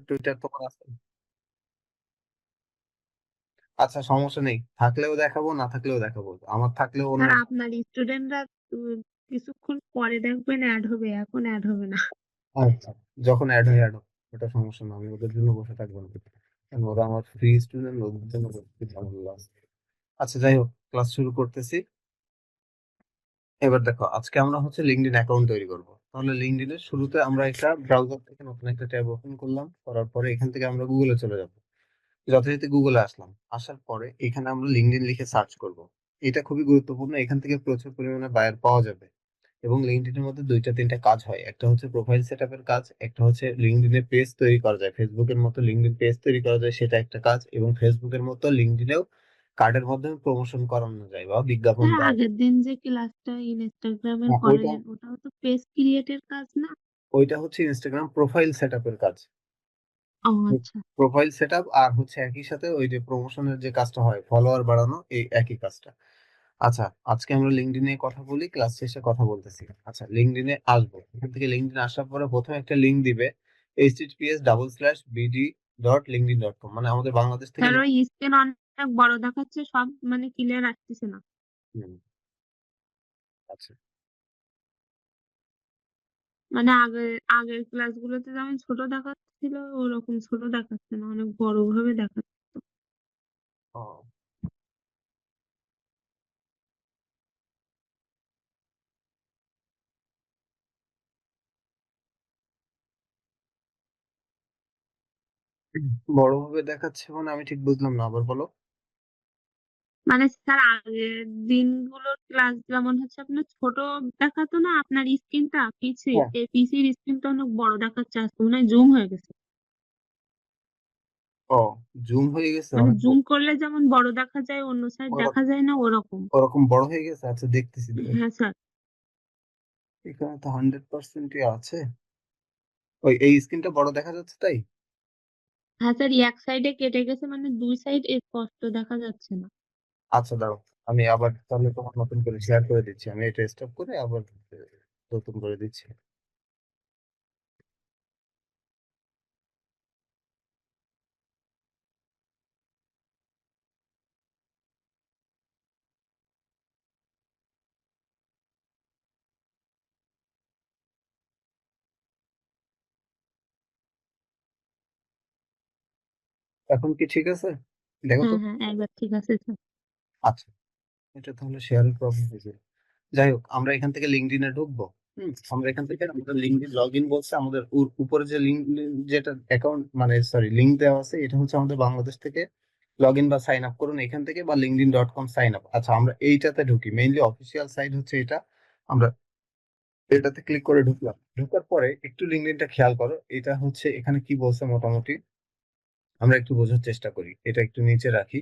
Twitter তোমার আছে? আচ্ছা, সমস্যা নেই, থাকলেও দেখাবো না থাকলেও দেখাবো, আমার থাকলেও অন্য। স্যার আপনার স্টুডেন্টরা কিছুক্ষণ পরে দেখবেন অ্যাড হবে, এখন অ্যাড হবে না। আচ্ছা, যখন অ্যাড হয়ে অ্যাড ওটা সমস্যা না, আমি ওদের জন্য বসে থাকবো না, কারণ ওরা আমার ফ্রি স্টুডেন্ট, ওদের জন্য করতে ঝামেলা আছে। আচ্ছা, যাই হোক, ক্লাস শুরু করতেছি। এবার দেখো, আজকে আমরা হচ্ছে লিঙ্কডইন অ্যাকাউন্ট তৈরি করব। তাহলে লিঙ্কডইনের শুরুতে আমরা একটা ব্রাউজার থেকে নতুন একটা ট্যাব ওপেন করলাম, করার পরে এখান থেকে আমরা গুগলে চলে যাব। যথারীতি গুগলে আসলাম, আসার পরে এখানে আমরা লিঙ্কডইন লিখে সার্চ করব। এটা খুবই গুরুত্বপূর্ণ, এখান থেকে প্রচুর পরিমাণে বায়ার পাওয়া যাবে। এবং লিঙ্কডইনের মধ্যে দুইটা তিনটা কাজ হয়, একটা হচ্ছে প্রোফাইল সেটআপের কাজ, একটা হচ্ছে লিঙ্কডইনে পেজ তৈরি করা যায়, ফেসবুকের মতো লিঙ্কডইন পেজ তৈরি করা যায়, সেটা একটা কাজ। এবং ফেসবুকের মতো লিঙ্কডইনেও কার্ডের মাধ্যমে প্রমোশন করানো যায় বা বিজ্ঞাপন স্যার দেওয়া আগের দিন যে ক্লাসটা ইনস্টাগ্রামের যায়। ওইটা করালেন ওটাও তো পেজ ক্রিয়েটের কাজ না? ওইটা হচ্ছে ইনস্টাগ্রাম প্রোফাইল সেটআপের কাজ। ও আচ্ছা। প্রোফাইল সেটআপ আর হচ্ছে একই সাথে ওই যে প্রমোশনের যে কাজটা হয়, ফলোয়ার বাড়ানো, এই একই কাজটা। আচ্ছা, আজকে আমরা লিঙ্কডইনে কথা বলি, ক্লাস শেষে কথা বলতেছি। আচ্ছা, লিঙ্কডইনে আসবো, এখান থেকে লিঙ্কডইনে আসার পরে প্রথমে একটা লিঙ্ক দিবে, https://bd.linkedin.com, মানে আমাদের বাংলাদেশ থেকে স্যার ওই স্ক্রিন অনেক বড় দেখাচ্ছে, সব মানে ক্লিয়ার আসতেছে না। হুম, আচ্ছা। মানে আগের ক্লাসগুলোতে যেমন ছোট দেখাচ্ছিল ওরকম ছোট দেখাচ্ছে না, অনেক বড় ভাবে দেখাচ্ছে। ও, বড় ভাবে দেখাচ্ছে মানে আমি ঠিক বুঝলাম না, আবার বলো। মানে স্যার আগের দিনগুলোর ক্লাস যেমন হচ্ছে আপনার ছোট দেখাতো না, আপনার স্ক্রিনটা পিসির, হ্যাঁ। এই পিসির স্ক্রিনটা অনেক বড় দেখাচ্ছে, আজকে মনে হয় জুম হয়ে গেছে। ও, জুম হয়ে গেছে মানে অনেক জুম করলে যেমন বড় দেখা যায় অন্য সাইড দেখা ওরকম যায় না, ওরকম। ওরকম বড় হয়ে গেছে। আচ্ছা, দেখতেছি হ্যাঁ স্যার। এখানে তো 100%ই আছে। ওই এই স্ক্রিনটা বড় দেখা যাচ্ছে তাই? হ্যাঁ স্যার, এক সাইডে কেটে গেছে, মানে দুই সাইড স্পষ্ট দেখা যাচ্ছে না। আচ্ছা, দাঁড়াও, আমি আবার তাহলে তোমার নতুন করে শেয়ার করে দিচ্ছি, আমি এটা স্টপ করে আবার নতুন করে দিচ্ছি। এখন কি ঠিক আছে? দেখো তো। হ্যাঁ হ্যাঁ, একবার ঠিক আছে স্যার। আচ্ছা, এটা তাহলে শেয়ারের প্রবলেম হয়েছে। যাই হোক, আমরা এখান থেকে লিঙ্কডইনে ঢুকবো। আমরা এখান থেকে আমাদের লিঙ্কডইন লগ ইন বলছে, আমাদের উপরে যে লিঙ্ক, যেটা অ্যাকাউন্ট মানে সরি লিঙ্ক দেওয়া আছে, এটা হচ্ছে আমাদের বাংলাদেশ থেকে লগ ইন বা সাইন আপ করুন এখান থেকে, বা linkedin.com সাইন আপ। আচ্ছা, আমরা এইটাতে ঢুকি, মেইনলি অফিসিয়াল সাইট হচ্ছে এটা। আমরা এটাতে ক্লিক করে ঢুকলাম, ঢোকার পরে একটু লিঙ্কডইনটা খেয়াল করো, এটা হচ্ছে এখানে কি বলছে মোটামুটি আমরা একটু বোঝার চেষ্টা করি, এটা একটু নিচে রাখি।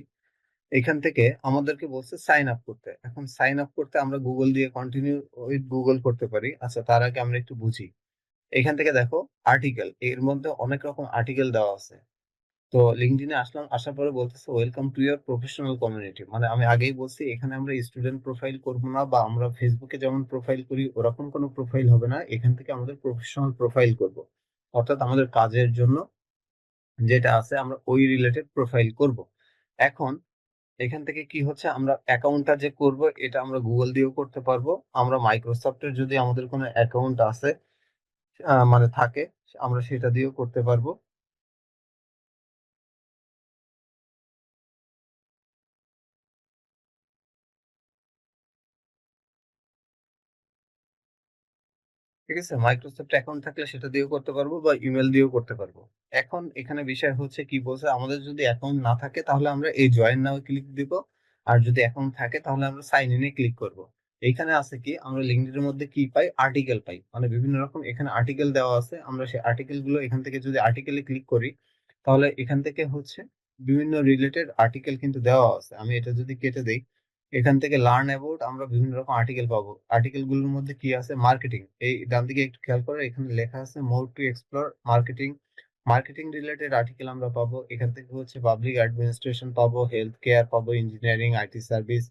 এখান থেকে আমাদেরকে বলছে সাইন আপ করতে। এখন সাইন আপ করতে আমরা গুগল দিয়ে কন্টিনিউ উইথ গুগল করতে পারি। আচ্ছা, তার আগে আমরা একটু বুঝি। এখান থেকে দেখো, আর্টিকেল, এর মধ্যে অনেক রকম আর্টিকেল দেওয়া আছে। তো লিঙ্কডইনে আসলাম, আসার পরে বলতেছে welcome to year professional community, মানে আমি আগেই বলছি এখানে আমরা স্টুডেন্ট প্রোফাইল করবো না, বা আমরা ফেসবুকে যেমন প্রোফাইল করি ওরকম কোনো প্রোফাইল হবে না, এখান থেকে আমাদের প্রফেশনাল প্রোফাইল করব। অর্থাৎ আমাদের কাজের জন্য যেটা আছে আমরা ওই রিলেটেড প্রোফাইল করব। এখন এখান থেকে কি হচ্ছে, আমরা অ্যাকাউন্টটা যে করব এটা আমরা গুগল দিয়েও করতে পারবো, আমরা মাইক্রোসফটের যদি আমাদের কোনো অ্যাকাউন্ট আছে, মানে থাকে, আমরা সেটা দিয়েও করতে পারবো। ঠিক আছে, মাইক্রোসফট অ্যাকাউন্ট থাকলে সেটা দিয়েও করতে পারবো বা ইমেল দিয়েও করতে পারবো। এখন এখানে বিষয় হচ্ছে কি বলছে, আমাদের যদি অ্যাকাউন্ট না থাকে তাহলে আমরা এই জয়েন নাও ক্লিক দিব, আর যদি অ্যাকাউন্ট থাকে তাহলে আমরা সাইন ইনে ক্লিক করব। এইখানে আছে কি, আমরা লিঙ্কডইনের মধ্যে কি পাই, আর্টিকেল পাই, মানে বিভিন্ন রকম এখানে আর্টিকেল দেওয়া আছে, আমরা সেই আর্টিকেল গুলো এখান থেকে যদি আর্টিকেলে ক্লিক করি, তাহলে এখান থেকে হচ্ছে বিভিন্ন রিলেটেড আর্টিকেল কিন্তু দেওয়া আছে। আমি এটা যদি কেটে দেই, এখান থেকে লার্ন অ্যাবাউট আমরা বিভিন্ন রকম আর্টিকেল পাবো। আর্টিকেল গুলোর মধ্যে কি আছে, মার্কেটিং, এই ডান দিকে একটু খেয়াল করে এখানে লেখা আছে more to explore marketing. Marketing related article আমরা পাবো এখান থেকে, হচ্ছে পাবলিক অ্যাডমিনিস্ট্রেশন পাবো, হেলথ কেয়ার পাবো, ইঞ্জিনিয়ারিং, আইটি সার্ভিস।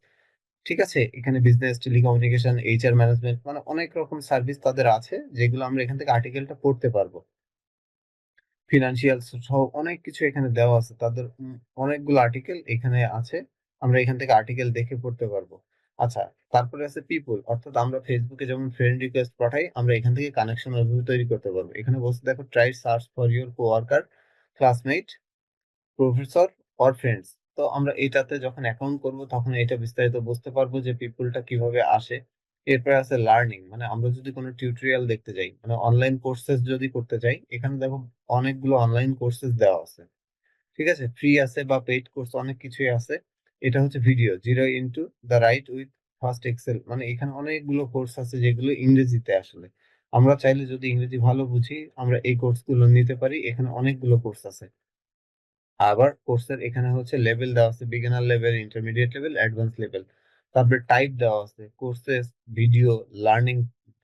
ঠিক আছে, এখানে বিজনেস, টেলিকমিউনিকেশন, এইচআর ম্যানেজমেন্ট, মানে অনেক রকম সার্ভিস তাদের আছে, যেগুলো আমরা এখান থেকে আর্টিকেলটা পড়তে পারবো। ফিনান্সিয়াল সহ অনেক কিছু এখানে দেওয়া আছে। তাদের অনেকগুলো আর্টিকেল এখানে আছে। আমরা এখান থেকে আর্টিকেল দেখে পড়তে পারবো। আচ্ছা, তারপরে আছে পিপল, অর্থাৎ আমরা ফেসবুকে যেমন ফ্রেন্ড রিকোয়েস্ট পাঠাই, আমরা এখান থেকে কানেকশন ওইভাবে তৈরি করতে পারবো। এখানে বলছে দেখো, try search for your coworker, classmate, professor or friends. তো আমরা এটাতে যখন অ্যাকাউন্ট করব তখন এটা বিস্তারিত বুঝতে পারবো যে পিপলটা কিভাবে আসে। এরপরে আছে লার্নিং, মানে আমরা যদি কোনো টিউটোরিয়াল দেখতে যাই, মানে অনলাইন কোর্সেস যদি করতে চাই, এখানে দেখো অনেকগুলো অনলাইন কোর্সেস দেওয়া আছে। ঠিক আছে, ফ্রি আছে বা পেইড কোর্স অনেক কিছুই আছে। এটা হচ্ছে video zero into the right with first Excel, মানে এখানে অনেকগুলো কোর্স আছে যেগুলো ইংরেজিতে। আসলে আমরা চাইলে যদি ইংরেজি ভালো বুঝি, আমরা এই কোর্সগুলো নিতে পারি। এখানে অনেকগুলো কোর্স আছে। আবার কোর্সের এখানে হচ্ছে লেভেল দেওয়া আছে, beginner level, intermediate level, advance level. তারপরে টাইপ দেওয়া আছে, কোর্সেস, ভিডিও, লার্নিং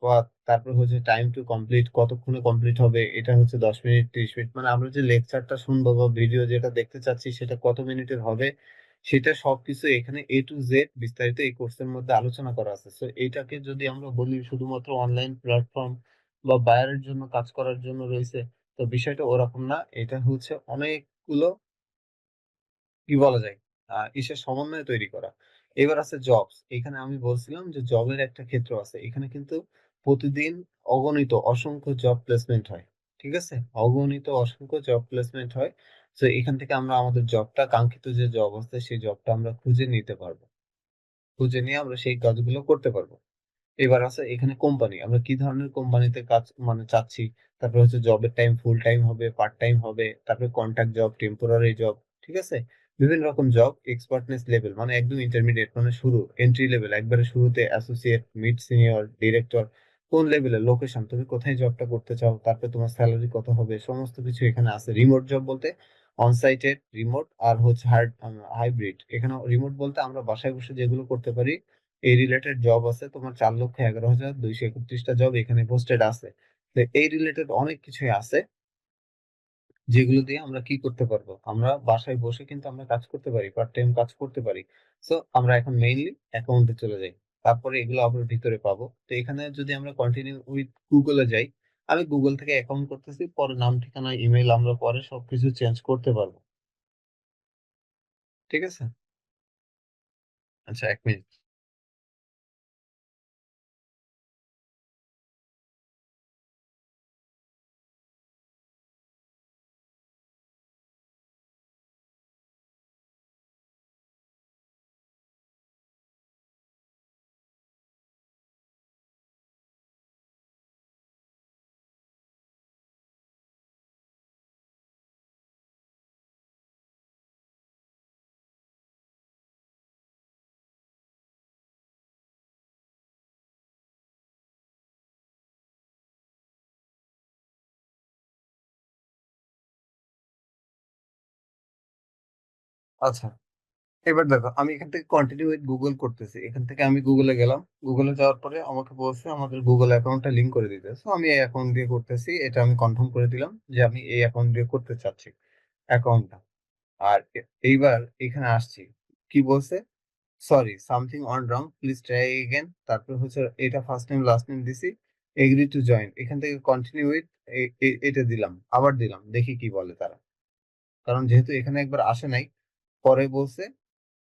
পাথ। তারপর হচ্ছে টাইম টু কমপ্লিট, কতক্ষণে কমপ্লিট হবে, এটা হচ্ছে 10 মিনিট, 30 মিনিট, মানে আমরা যে লেকচারটা শুনবো বা ভিডিও যেটা দেখতে চাচ্ছি সেটা কত মিনিটের হবে, সেটা সবকিছু এখানে এ টু জেড বিস্তারিত এই কোর্সের মধ্যে আলোচনা করা আছে। তো এইটাকে যদি আমরা বলি শুধুমাত্র অনলাইন প্ল্যাটফর্ম বা বায়ারের জন্য কাজ করার জন্য রয়েছে, তো বিষয়টা ওরকম না। এটা হচ্ছে অনেকগুলো, কি বলা যায়, ইসের সমন্বয়ে তৈরি করা। এবার আছে জবস। এখানে আমি বলছিলাম যে জবের একটা ক্ষেত্র আছে। এখানে কিন্তু প্রতিদিন অগণিত অসংখ্য জব প্লেসমেন্ট হয়। ঠিক আছে, অগণিত অসংখ্য জব প্লেসমেন্ট হয়। তো এখান থেকে আমরা আমাদের জবটা, কাঙ্ক্ষিত যে জব আছে সেই জবটা আমরা খুঁজে নিতে পারবো। খুঁজে নিয়ে আমরা সেই কাজগুলো করতে পারবো। এবার আছে এখানে কোম্পানি, আমরা কি ধরনের কোম্পানিতে কাজ মানে চাচ্ছি। তারপরে হচ্ছে জবের টাইম ফুল টাইম হবে, পার্ট টাইম হবে, তারপরে কন্ট্রাক্ট জব, টেম্পোরারি জব। ঠিক আছে, বিভিন্ন রকম জব। এক্সপার্টনেস লেভেল মানে একদম ইন্টারমিডিয়েট, মানে শুরু, এন্ট্রি লেভেল একবারে শুরুতে, অ্যাসোসিয়েট, মিড সিনিয়র, ডিরেক্টর, কোন লেভেলের, লোকেশন, তুমি কোথায় জবটা করতে চাও, তারপরে তোমার স্যালারি কত হবে, সমস্ত কিছু এখানে আছে। রিমোট জব বলতে অনসাইটেড, রিমোট, আর হচ্ছে হাইব্রিড। এখানে রিমোট বলতে আমরা বাসায় বসে যেগুলো করতে পারি, এই রিলেটেড জব আছে তোমার 4,11,231টা জব এখানে পোস্টেড আছে। তো এই রিলেটেড অনেক কিছুই আছে যেগুলো দিয়ে আমরা কি করতে পারবো, আমরা বাসায় বসে কিন্তু আমরা কাজ করতে পারি, পার্ট টাইম কাজ করতে পারি। সো আমরা এখন মেইনলি অ্যাকাউন্টে চলে যাই, তারপরে এগুলো আবার ভিতরে পাবো। তো এখানে যদি আমরা কন্টিনিউ উইথ গুগলে যাই, আমি গুগল থেকে অ্যাকাউন্ট করতেছি, পরে নাম ঠিকানা ইমেল আমরা পরে সবকিছু চেঞ্জ করতে পারবো। ঠিক আছে, আচ্ছা 1 মিনিট। আচ্ছা, এবার দেখো, আমি এখান থেকে কন্টিনিউ উইথ গুগল করতেছি। এখান থেকে আমি গুগলে গেলাম। গুগলে যাওয়ার পরে আমাকে বলছে আমাদের গুগল অ্যাকাউন্টটা লিংক করে দিতে। তো আমি এই অ্যাকাউন্ট দিয়ে করতেছি, এটা আমি কনফার্ম করে দিলাম যে আমি এই অ্যাকাউন্ট দিয়ে করতে চাচ্ছি অ্যাকাউন্টটা। আর এইবার এখানে আসছি, কি বলছে, sorry something on wrong, please try again. তারপর হচ্ছে এটা ফার্স্ট নেম লাস্ট নেম দিছি, এগ্রি টু জয়েন। এখান থেকে কন্টিনিউ উইথ এটা দিলাম, আবার দিলাম, দেখি কি বলে তারা। কারণ যেহেতু এখানে একবার আসে নাই, পরে বলছে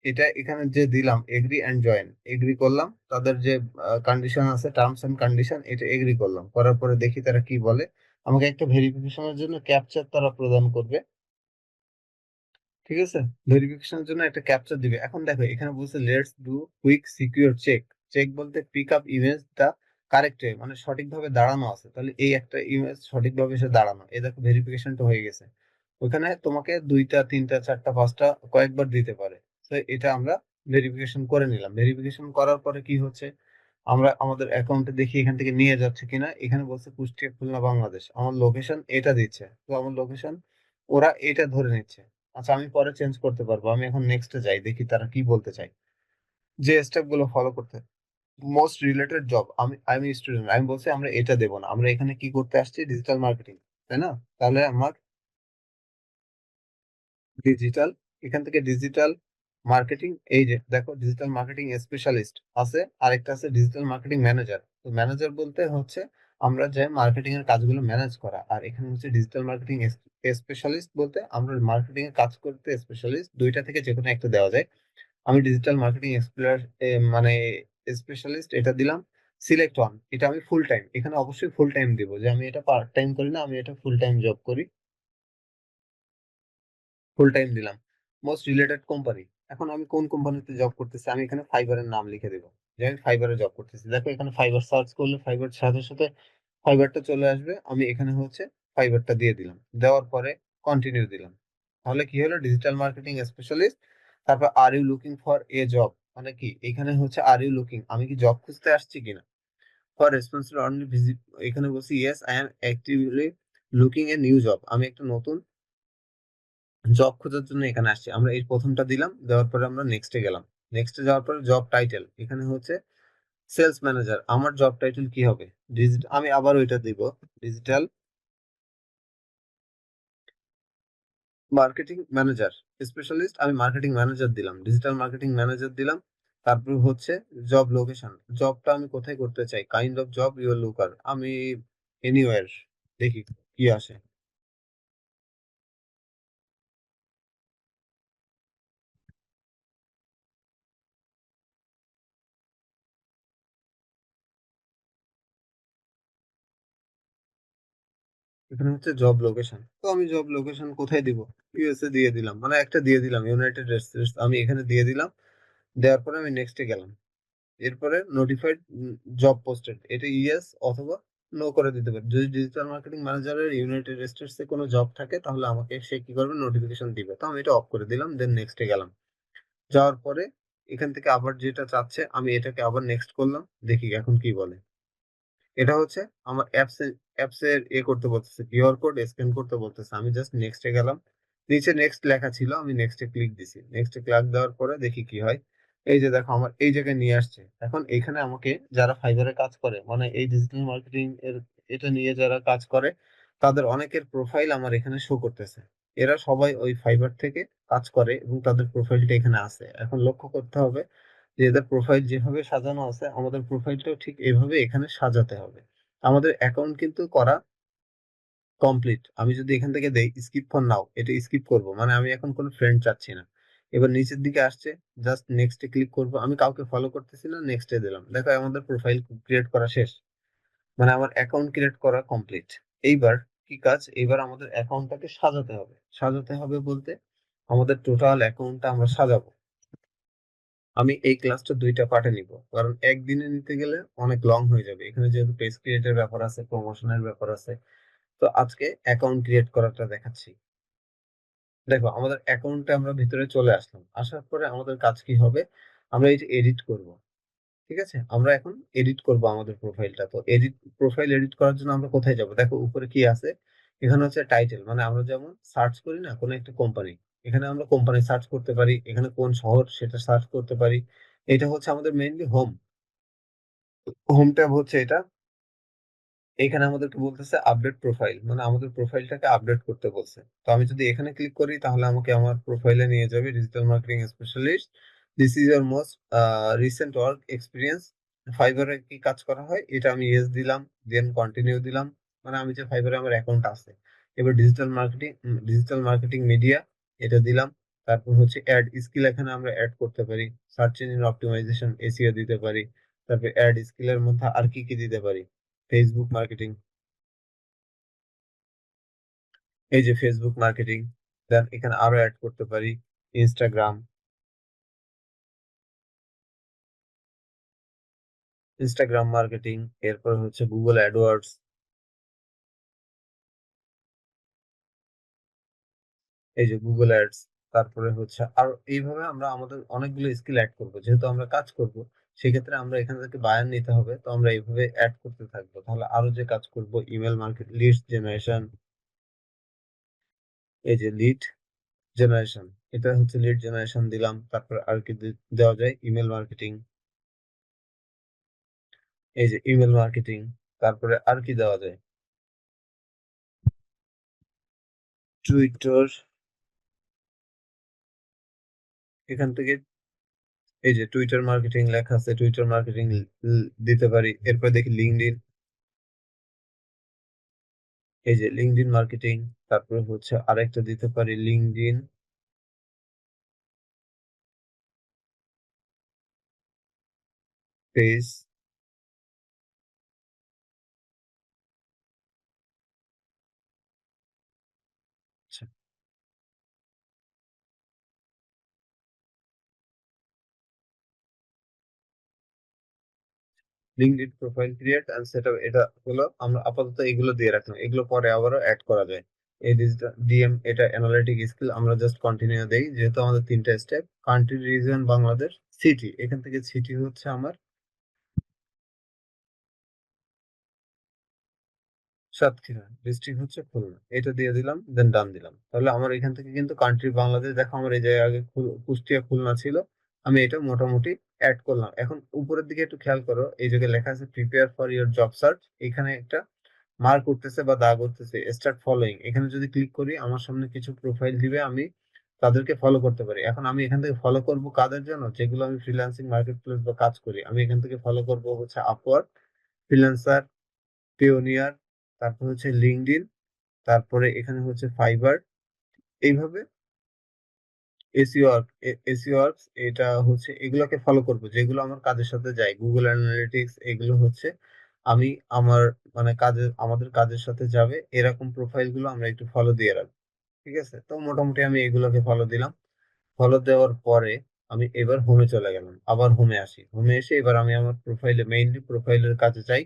এটা এখানে যে দিলাম এগ্রি এন্ড জয়েন, এগ্রি করলাম। তাদের যে কন্ডিশন আছে, টার্মস এন্ড কন্ডিশন, এটা এগ্রি করলাম। করার পরে দেখি তারা কি বলে। আমাকে একটা ভেরিফিকেশনের জন্য ক্যাপচার তারা প্রদান করবে। ঠিক আছে, ভেরিফিকেশনের জন্য একটা ক্যাপচার দিবে। এখন দেখো এখানে বলছে let's do quick secure check. Check বলতে pick up image the correct way, মানে সঠিকভাবে দাঁড়ানো আছে। তাহলে এই একটা ইমেজ সঠিকভাবে এসে দাঁড়ানো, এই দেখো ভেরিফিকেশনটা হয়ে গেছে। ওখানে তোমাকে দুইটা, তিনটা, চারটা, পাঁচটা কয়েকবার দিতে পারে। তো এটা আমরা ভেরিফিকেশন করে নিলাম। ভেরিফিকেশন করার পরে কি হচ্ছে, আমরা আমাদের অ্যাকাউন্টে দেখি এখান থেকে নিয়ে যাচ্ছে কিনা। এখানে বলছে কুষ্টিয়া, খুলনা, বাংলাদেশ। আমার লোকেশন এটা দিচ্ছে, তো আমার লোকেশন ওরা এটা ধরে নিচ্ছে। আচ্ছা, আমি পরে চেঞ্জ করতে পারবো। আমি এখন নেক্সটে যাই, দেখি তারা কি বলতে চাই, যে স্টেপ গুলো ফলো করতে। মোস্ট রিলেটেড জব, আমি স্টুডেন্ট, আমি বলছি আমরা এটা দেবো না, আমরা এখানে কি করতে আসছি, ডিজিটাল মার্কেটিং, তাই না? তাহলে আমার ডিজিটাল, এখান থেকে ডিজিটাল মার্কেটিং, এই যে দেখো ডিজিটাল মার্কেটিং স্পেশালিস্ট আছে, আরেকটা আছে ডিজিটাল মার্কেটিং ম্যানেজার। তো ম্যানেজার বলতে হচ্ছে আমরা যে মার্কেটিং এর কাজগুলো ম্যানেজ করা, আর এখানে হচ্ছে ডিজিটাল মার্কেটিং স্পেশালিস্ট বলতে আমরা মার্কেটিং এর কাজ করতে স্পেশালিস্ট, দুইটা থেকে যে কোনো একটা দেওয়া যায়। আমি ডিজিটাল মার্কেটিং মানে স্পেশালিস্ট এটা দিলাম। সিলেক্ট ওয়ান, এটা আমি ফুল টাইম, এখানে অবশ্যই ফুল টাইম দিব, যে আমি এটা পার্ট টাইম করি না, আমি এটা ফুল টাইম জব করি। ফুল টাইম দিলাম। মোস্ট রিলেটেড কোম্পানি, এখন আমি কোন কোম্পানিতে জব করতেছি, আমি এখানে ফাইবারের নাম লিখে দেবো যে আমি ফাইবারে জব করতেছি। দেখো এখানে ফাইবার সার্চ করলে ফাইবার সাথে সাথে ফাইবারটা চলে আসবে। আমি এখানে হচ্ছে ফাইবারটা দিয়ে দিলাম, দেওয়ার পরে কন্টিনিউ দিলাম। তাহলে কি হলো, ডিজিটাল মার্কেটিং স্পেশালিস্ট। তারপর are you looking for a job, মানে কি এখানে হচ্ছে আর ইউ লুকিং, আমি কি জব খুঁজতে আসছি কিনা। ফর রেসপন্সিবল অনলি ভিজিট, এখানে বলছি yes I am actively looking a new job, আমি একটা নতুন জব খোঁজার জন্য এখানে আসছি। আমরা এই প্রথমটা দিলাম, দেওয়ার পরে আমরা নেক্সটে গেলাম। নেক্সটে যাওয়ার পরে জব টাইটেল, এখানে হচ্ছে সেলস ম্যানেজার, আমার জব টাইটেল কি হবে, ডিজিটাল, আমি আবার ওইটা দিব, ডিজিটাল মার্কেটিং ম্যানেজার স্পেশালিস্ট, আমি মার্কেটিং ম্যানেজার দিলাম, ডিজিটাল মার্কেটিং ম্যানেজার দিলাম। তারপর হচ্ছে জব লোকেশন, জবটা আমি কোথায় করতে চাই, কাইন্ড অফ জব ইউর লুকার, আমি এনিওয়ার, দেখি কি আসে। এখানে হচ্ছে জব লোকেশন, তো আমি জব লোকেশন কোথায় দিব, ইউএসএ দিয়ে দিলাম, মানে একটা দিয়ে দিলাম ইউনাইটেড স্টেটস, আমি এখানে দিয়ে দিলাম। দেওয়ার পরে আমি নেক্সটে গেলাম। এরপরে নোটিফাইড জব পোস্টেড, এটা ইয়েস অথবা নো করে দিতে পারে। যদি ডিজিটাল মার্কেটিং ম্যানেজারের ইউনাইটেড স্টেটস এ কোনো জব থাকে তাহলে আমাকে সে কি করবে, নোটিফিকেশন দিবে, তো আমি এটা অফ করে দিলাম, দেন নেক্সটে গেলাম। যাওয়ার পরে এখান থেকে আবার যেটা চাচ্ছে আমি এটাকে আবার নেক্সট করলাম, দেখি এখন কি বলে। এটা হচ্ছে আমার অ্যাপস এর করতে বলতেছে, কিউআর কোড স্ক্যান করতে বলতেছে, আমি জাস্ট নেক্সটে গেলাম। নিচে নেক্সট লেখা ছিল, আমি নেক্সটে ক্লিক দিছি, নেক্সটে ক্লিক দেওয়ার পরে দেখি কি হয়। এই যে দেখো আমার এই জায়গায় নিয়ে আসছে। এখন এখানে আমাকে যারা ফাইবারে কাজ করে, মানে এই ডিজিটাল মার্কেটিং এর এটা নিয়ে যারা কাজ করে, তাদের অনেকের প্রোফাইল আমার এখানে শো করতেছে। এরা সবাই ওই ফাইবার থেকে কাজ করে এবং তাদের প্রোফাইলটা এখানে আছে। এখন লক্ষ্য করতে হবে যে এদের প্রোফাইল যেভাবে সাজানো আছে আমাদের প্রোফাইলটাও ঠিক এভাবে এখানে সাজাতে হবে। আমাদের অ্যাকাউন্ট কিন্তু করা কমপ্লিট। আমি যদি এখান থেকে দেই স্কিপ ফর নাও, এটা স্কিপ করব, মানে আমি এখন কোনো ফ্রেন্ড চাচ্ছি না। এবার নিচের দিকে আসছে, জাস্ট নেক্সটে ক্লিক করব, আমি কাউকে ফলো করতেছি না, নেক্সটে দিলাম, দেখো আমাদের প্রোফাইল ক্রিয়েট করা শেষ, মানে আমার অ্যাকাউন্ট ক্রিয়েট করা কমপ্লিট। এইবার কি কাজ, এইবার আমাদের অ্যাকাউন্টটাকে সাজাতে হবে। সাজাতে হবে বলতে আমাদের টোটাল অ্যাকাউন্টটা আমরা সাজাবো। আমি এই ক্লাসটা দুইটা পার্টে নিব, কারণ একদিনে নিতে গেলে অনেক লং হয়ে যাবে, এখানে যেহেতু পেজ ক্রিয়েটের ব্যাপার আছে, প্রমোশনের ব্যাপার আছে। তো আজকে অ্যাকাউন্ট ক্রিয়েট করাটা দেখাচ্ছি। দেখো আমাদের অ্যাকাউন্টে আমরা ভিতরে চলে আসলাম, আসার পরে আমাদের কাজ কি হবে, আমরা এই যে এডিট করব। ঠিক আছে, আমরা এখন এডিট করব আমাদের প্রোফাইলটা। তো প্রোফাইল এডিট করার জন্য আমরা কোথায় যাব, দেখো উপরে কি আছে, এখানে হচ্ছে টাইটেল, মানে আমরা যেমন সার্চ করি না কোনো একটা কোম্পানি, এখানে আমরা কোম্পানি সার্চ করতে পারি, এখানে কোন শহর সেটা সার্চ করতে পারি। এটা হচ্ছে আমাদের মেইনলি হোম। হোম ট্যাব হচ্ছে এটা। এখানে আমাদেরকে বলতেছে আপডেট প্রোফাইল, মানে আমাদের প্রোফাইলটাকে আপডেট করতে বলছে। তো আমি যদি এখানে ক্লিক করি তাহলে আমাকে আমার প্রোফাইলে নিয়ে যাবে, digital marketing specialist, this is your most recent work experience. ফাইবারে কি কাজ করা হয় এটা আমি ইয়েস দিলাম, দেন কন্টিনিউ দিলাম, মানে আমি যে ফাইবারে আমার অ্যাকাউন্ট আছে। এবার ডিজিটাল মার্কেটিং মিডিয়া, এটা দিলাম। তারপর হচ্ছে অ্যাড স্কিল, এখানে আমরা অ্যাড করতে পারি, সার্চ ইঞ্জিন অপটিমাইজেশন এসইও দিতে পারি। তারপর অ্যাড স্কিলের মধ্যে আর কি কি দিতে পারি, ফেসবুক মার্কেটিং, এই যে ফেসবুক মার্কেটিং। দেন এখানে আরো অ্যাড করতে পারি ইনস্টাগ্রাম, ইনস্টাগ্রাম মার্কেটিং। এরপর হচ্ছে গুগল অ্যাডওয়ার্ডস, এই যে গুগল অ্যাডস। তারপরে হচ্ছে আর এইভাবে আমরা আমাদের অনেকগুলো স্কিল অ্যাড করব, যেহেতু আমরা কাজ করব সেক্ষেত্রে আমরা এখান থেকে বায়ার নিতে হবে, তো আমরা এইভাবে অ্যাড করতে থাকবো। তাহলে আরো যে কাজ করব, ইমেল মার্কেট, লিড জেনারেশন, এই যে লিড জেনারেশন, এটা হচ্ছে লিড জেনারেশন দিলাম। তারপর আর কি দেওয়া যায়, ইমেল মার্কেটিং, এই যে ইমেল মার্কেটিং। তারপরে আর কি দেওয়া যায়, টুইটার, এখান থেকে এই যে টুইটার মার্কেটিং লেখা আছে, টুইটার মার্কেটিং দিতে পারি। এরপর দেখি লিঙ্কডইন, এই যে লিঙ্কডইন মার্কেটিং, তারপরে হচ্ছে আরেকটা দিতে পারি লিঙ্কডইন পেজ। আচ্ছা, LinkedIn profile create and setup, এটা হলো আমরা আপাতত এগুলো দিয়ে রাখলাম, এগুলো পরে আবারও অ্যাড করা যায়। এই ডিজিটাল ডিএম এটা অ্যানালিটিক স্কিল, আমরা জাস্ট কন্টিনিউ দেই যেহেতু আমাদের তিনটা step. Country reason Bangladesh, city এখান থেকে সিটি হচ্ছে আমার সাতক্ষীরা, ডিস্ট্রিক্ট হচ্ছে খুলনা, এটা দিয়ে দিলাম, দেন ডান দিলাম। তাহলে আমার এখান থেকে কিন্তু কান্ট্রি বাংলাদেশ, দেখো আমার এই জায়গায় আগে কুষ্টিয়া খুলনা ছিল, আমি এটা মোটামুটি অ্যাড করলাম। এখন উপরের দিকে একটু খেয়াল করো, এই জায়গায় লেখা আছে prepare for your job search, এখানে একটা মার্ক করতেছে বা দাগ করতেছে স্টার্ট ফলোইং, এখানে যদি ক্লিক করি আমার সামনে কিছু প্রোফাইল দিবে, আমি তাদেরকে ফলো করতে পারি। এখন আমি এখান থেকে ফলো করব কাদের জন্য, যেগুলো আমি ফ্রিল্যান্সিং মার্কেট প্লেস বা কাজ করি, আমি এখান থেকে ফলো করব হচ্ছে আপওয়ার্ক, ফ্রিল্যান্সার, পিওনিয়ার, তারপর হচ্ছে লিঙ্কডইন, তারপরে এখানে হচ্ছে ফাইবার, এইভাবে এসইওয়ার্কস, এটা হচ্ছে এগুলোকে ফলো করব যেগুলো আমার কাজের সাথে যায়, গুগল অ্যানালিটিক্স, এগুলো হচ্ছে আমি আমার মানে আমাদের কাজের সাথে যাবে এরকম প্রোফাইল গুলো আমরা একটু ফলো দিয়ে রাখবো। ঠিক আছে, তো মোটামুটি আমি এগুলোকে ফলো দিলাম। ফলো দেওয়ার পরে আমি এবার হোমে চলে গেলাম, আবার হোমে আসি, হোমে এসে এবার আমি আমার প্রোফাইলে মেইনলি প্রোফাইলের কাছে যাই।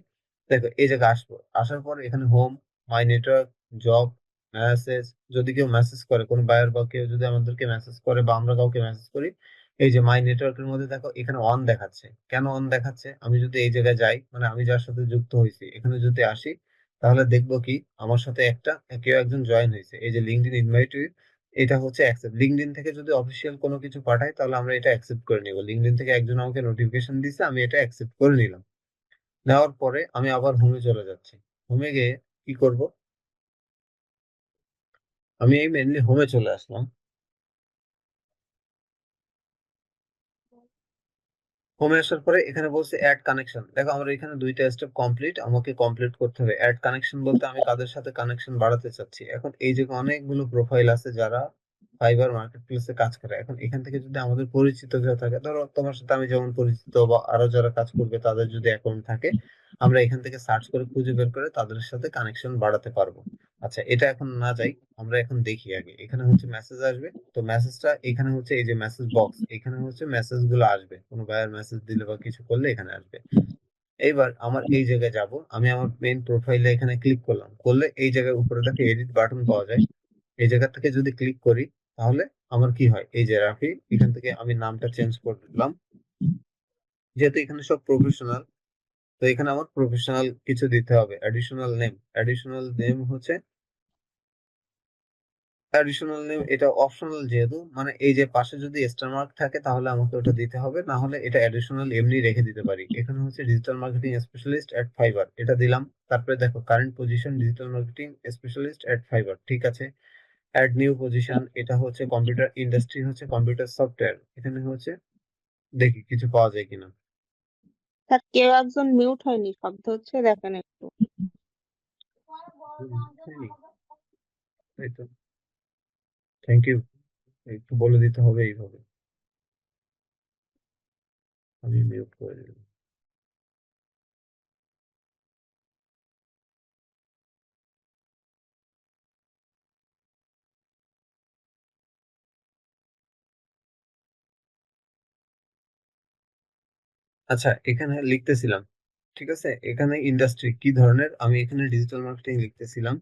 দেখো এই জায়গায় আসবো, আসার পর এখানে হোম, মাই নেটওয়ার্ক, জব, মেসেজ, যদি কেউ মেসেজ করে, কোনো বায়ার বা কেউ যদি আমাদেরকে মেসেজ করে বা আমরা কাউকে মেসেজ করি, এই যে মাই নেটওয়ার্কের মধ্যে দেখো এখানে অন দেখাচ্ছে। কেন অন দেখাচ্ছে, আমি যদি এই জায়গায় যাই, মানে আমি যার সাথে যুক্ত হয়েছি এখানে যদি আসি, তাহলে দেখবো কি আমার সাথে কেউ একজন জয়েন হয়েছে, এই যে লিঙ্কডইন ইনভাইট, এটা হচ্ছে অ্যাকসেপ্ট। লিঙ্কডইন থেকে যদি অফিসিয়াল কোনো কিছু পাঠায় তাহলে আমরা এটা অ্যাকসেপ্ট করে নিব, লিঙ্কডইন থেকে একজন আমাকে নোটিফিকেশন দিছে, আমি এটা অ্যাকসেপ্ট করে নিলাম। নেওয়ার পরে আমি আবার হোমে চলে যাচ্ছি। হোমে গিয়ে কি করব, আমি এই মেনলি হোমে চলে আসলাম। হোমে আসার পরে এখানে বলছে অ্যাড কানেকশন, দেখো আমার এখানে দুইটা স্টেপ কমপ্লিট, আমাকে কমপ্লিট করতে হবে। অ্যাড কানেকশন বলতে আমি কাদের সাথে কানেকশন বাড়াতে চাচ্ছি। এখন এই যে অনেকগুলো প্রোফাইল আছে যারা ফাইবার মার্কেট প্লেসে কাজ করে, এখন এখান থেকে যদি আমাদের পরিচিত কেউ থাকে, ধরো তোমার সাথে আমি যেমন পরিচিত বা আরো যারা কাজ করবে তাদের যদি অ্যাকাউন্ট থাকে, আমরা এখান থেকে সার্চ করে খুঁজে বের করে তাদের সাথে কানেকশন বাড়াতে পারবো। আচ্ছা, এটা এখন না যাই, আমরা এখন দেখি আগে এখানে হচ্ছে মেসেজ আসবে, তো মেসেজটা এখানে হচ্ছে এই যে মেসেজ বক্স, এখানে হচ্ছে মেসেজ গুলো আসবে, কোনো বায়ার মেসেজ দিলে বা কিছু করলে এখানে আসবে। এইবার আমার এই জায়গায় যাব, আমি আমার মেইন প্রোফাইলে এখানে ক্লিক করলাম, করলে এই জায়গায় উপরে দেখে এডিট বাটন পাওয়া যায়, এই জায়গা থেকে যদি ক্লিক করি তাহলে আমার কি হয়, এই যে রাফি, এখান থেকে আমি নামটা চেঞ্জ করলাম, যেহেতু এখানে সব প্রফেশনাল, তো এখানে আমার প্রফেশনাল কিছু দিতে হবে। অ্যাডিশনাল নেম হচ্ছে অ্যাডিশনাল নেম, এটা অপশনাল, যেহেতু মানে এই যে পাশে যদি স্টার মার্ক থাকে তাহলে আমাকে ওটা দিতে হবে, না হলে এটা অ্যাডিশনাল এমনি রেখে দিতে পারি। এখানে হচ্ছে digital marketing specialist at Fiverr, এটা দিলাম। তারপরে দেখো current position digital marketing specialist at Fiverr, ঠিক আছে। অ্যাড নিউ পজিশন, এটা হচ্ছে কম্পিউটার ইন্ডাস্ট্রি, হচ্ছে কম্পিউটার সফটওয়্যার, এখানে হচ্ছে দেখি কিছু পাওয়া যায় কিনা। স্যার কেউ একজন মিউট হয়নি, শব্দ হচ্ছে, দেখেন একটু। হয়নি, এই তো, থ্যাংক ইউ, একটু বলে দিতে হবে এইভাবে, আমি মিউট করে দিলাম। আচ্ছা, এখানে লিখতেছিলাম, ঠিক আছে, এখানে ইন্ডাস্ট্রি কি ধরনের, আমি এখানে ডিজিটাল মার্কেটিং লিখতেছিলাম।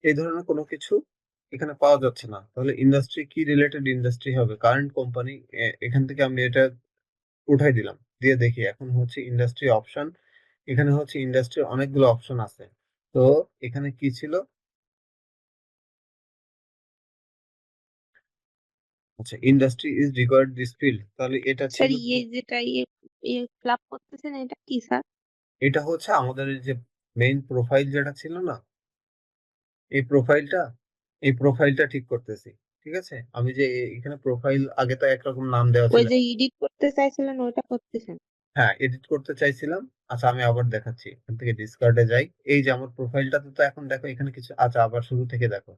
এই ধরনের কোনো কিছু এখানে পাওয়া যাচ্ছে না, তাহলে ইন্ডাস্ট্রি কি রিলেটেড ইন্ডাস্ট্রি হবে, কারেন্ট কোম্পানি, এখান থেকে আমি এটা উঠাই দিলাম, দিয়ে দেখি এখন হচ্ছে ইন্ডাস্ট্রি অপশন, এখানে হচ্ছে ইন্ডাস্ট্রির অনেকগুলো অপশন আছে। তো এখানে কি ছিল, আচ্ছা, industry is required this field, তাহলে এটা স্যার ছিল কি? ইয়ে যেটা ইয়ে ফিল আপ করতেছেন এটা কি স্যার? এটা হচ্ছে আমাদের এই যে মেইন প্রোফাইল যেটা ছিল না, এই প্রোফাইলটা এই প্রোফাইলটা ঠিক করতেছি। ঠিক আছে? আমি যে এখানে প্রোফাইল আগে তো একরকম নাম দেওয়া ওই ছিল। যে এডিট করতে চাইছিলেন ওইটা করতেছেন? হ্যাঁ, এডিট করতে চাইছিলাম। আচ্ছা আমি আবার দেখাচ্ছি। এখান থেকে ডিসকার্ডে যাই। এই যে আমার প্রোফাইলটাতে তো এখন দেখো এখানে কিছু আচ্ছা আবার শুরু থেকে দেখো।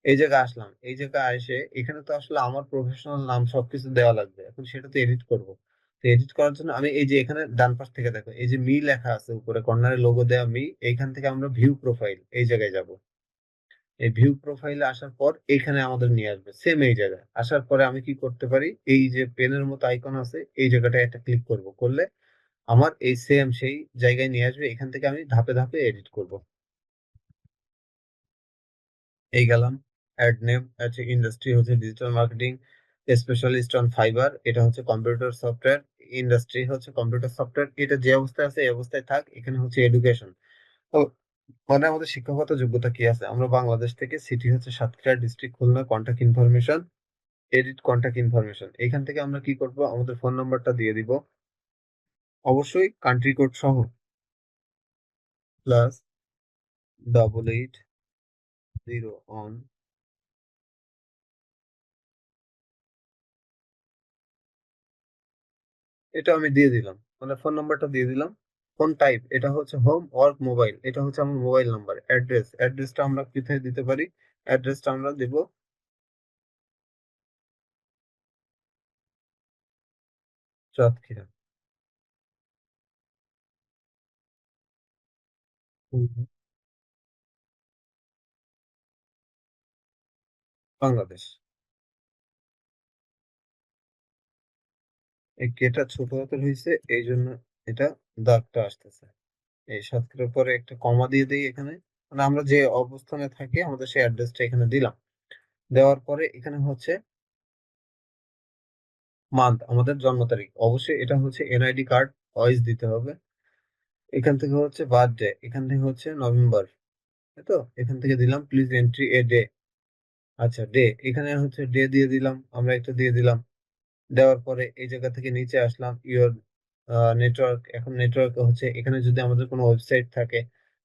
এই জায়গায় আসলাম। এই জায়গায় এসে এখানে তো আসলে আমার প্রফেশনাল নাম সবকিছু দেওয়া লাগবে। এখন সেটা তো এডিট করব। তো এডিট করার জন্য আমি এই যে এখানে ডান পাশ থেকে দেখো এই যে মি লেখা আছে উপরে কর্নারে লোগো দেওয়া মি, এইখান থেকে আমরা ভিউ প্রোফাইল এই জায়গায় যাব। এই ভিউ প্রোফাইলে আসার পর এখানে আমাদের নিয়ে আসবে সেম এই জায়গায়। আসার পরে আমি কি করতে পারি? এই যে পেনের মতো আইকন আছে এই জায়গাটায় একটা ক্লিক করব। করলে আমার এই সেম সেই জায়গায় নিয়ে আসবে। এখান থেকে আমি ধাপে ধাপে এডিট করব। এই গেলাম। অ্যাড নেম আছে, ইন্ডাস্ট্রি হচ্ছে digital marketing specialist on fibre, এটা হচ্ছে কম্পিউটার সফটওয়্যার। ইন্ডাস্ট্রি হচ্ছে কম্পিউটার সফটওয়্যার, এটা যে অবস্থায় আছে এই অবস্থায় থাক। এখানে হচ্ছে এডুকেশন। তো মানে আমাদের শিক্ষাগত যোগ্যতা কি আছে? আমরা বাংলাদেশ থেকে, সিটি হচ্ছে Satkhira, district Khulna, contact information, edit contact information. এখান থেকে আমরা কি করব? আমাদের ফোন নাম্বারটা দিয়ে দিব, অবশ্যই কান্ট্রি কোড সহ, +8801। এটা আমি দিয়ে দিলাম, মানে ফোন নাম্বারটা দিয়ে দিলাম। ফোন টাইপ এটা হচ্ছে হোম ওয়ার্ক মোবাইল, এটা হচ্ছে আমার মোবাইল নাম্বার। অ্যাড্রেসটা আমরা কোথায় দিতে পারি? অ্যাড্রেসটা আমরা দেব সাতক্ষীরা, খুলনা, বাংলাদেশ। এই কেটা ছোট হাতের হয়েছে এই জন্য এটা দাগটা আসতেছে। এই সাতক্ষীরার পরে একটা কমা দিয়ে দিই এখানে, মানে আমরা যে অবস্থানে থাকি আমাদের সেই অ্যাড্রেসটা এখানে দিলাম। দেওয়ার পরে এখানে হচ্ছে মান্থ, আমাদের জন্ম তারিখ, অবশ্যই এটা হচ্ছে এনআইডি কার্ড ওয়াইজ দিতে হবে। এখান থেকে হচ্ছে বার্থডে, এখান থেকে হচ্ছে নভেম্বর, তাই তো? এখান থেকে দিলাম প্লিজ এন্ট্রি এ ডে। আচ্ছা ডে, এখানে হচ্ছে ডে দিয়ে দিলাম, আমরা একটা দিয়ে দিলাম। দেওয়ার পরে এই জায়গা থেকে নিচে আসলাম ইওর নেটওয়ার্ক। এখন নেটওয়ার্ক হচ্ছে এখানে যদি আমাদের কোনো ওয়েবসাইট থাকে